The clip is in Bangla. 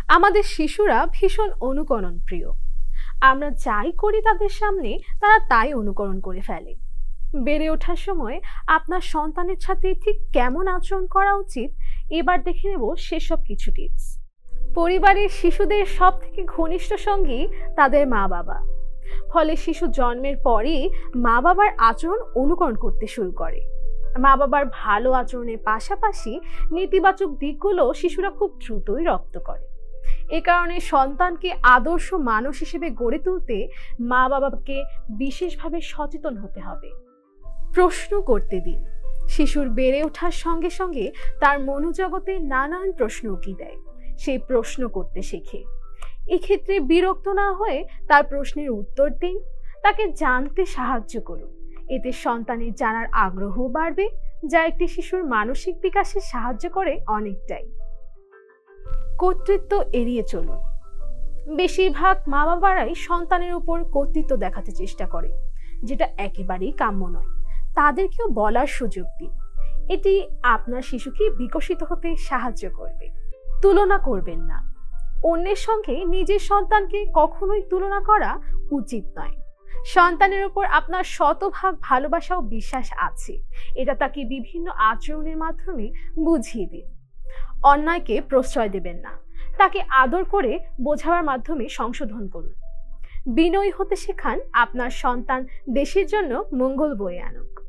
আমাদের শিশুরা ভীষণ অনুকরণ প্রিয়। আমরা যাই করি তাদের সামনে তারা তাই অনুকরণ করে ফেলে। বেড়ে ওঠার সময় আপনার সন্তানের সাথে ঠিক কেমন আচরণ করা উচিত, এবার দেখে নেব সেসব কিছু টিপস। পরিবারের শিশুদের সব থেকে ঘনিষ্ঠ সঙ্গী তাদের মা বাবা। ফলে শিশু জন্মের পরই মা বাবার আচরণ অনুকরণ করতে শুরু করে। মা বাবার ভালো আচরণের পাশাপাশি নেতিবাচক দিকগুলো শিশুরা খুব দ্রুতই রপ্ত করে। এ কারণে সন্তানকে আদর্শ মানুষ হিসেবে গড়ে তুলতে মা বাবাকে বিশেষভাবে সচেতন হতে হবে। প্রশ্ন করতে দিন। শিশুর বেড়ে ওঠার সঙ্গে সঙ্গে তার মনোজগতে নানান প্রশ্ন উকি দেয়, সেই প্রশ্ন করতে শেখে। এক্ষেত্রে বিরক্ত না হয়ে তার প্রশ্নের উত্তর দিন, তাকে জানতে সাহায্য করুন। এতে সন্তানের জানার আগ্রহ বাড়বে, যা একটি শিশুর মানসিক বিকাশে সাহায্য করে অনেকটাই। কর্তৃত্ব এড়িয়ে চলুন। বেশিরভাগ মা বাবারাই সন্তানের উপর কর্তৃত্ব দেখাতে চেষ্টা করে, যেটা একেবারেই কাম্য নয়। তাদেরকেও বলার সুযোগ দিন। এটি আপনার শিশুকে বিকশিত হতে সাহায্য করবে। তুলনা করবেন না। অন্যের সঙ্গে নিজের সন্তানকে কখনোই তুলনা করা উচিত নয়। সন্তানের উপর আপনার শতভাগ ভালোবাসা ও বিশ্বাস আছে, এটা তাকে বিভিন্ন আচরণের মাধ্যমে বুঝিয়ে দিন। অন্যায়কে প্রশ্রয় দেবেন না, তাকে আদর করে বোঝাবার মাধ্যমে সংশোধন করুন। বিনয়ী হতে শেখান, আপনার সন্তান দেশের জন্য মঙ্গল বয়ে আনুক।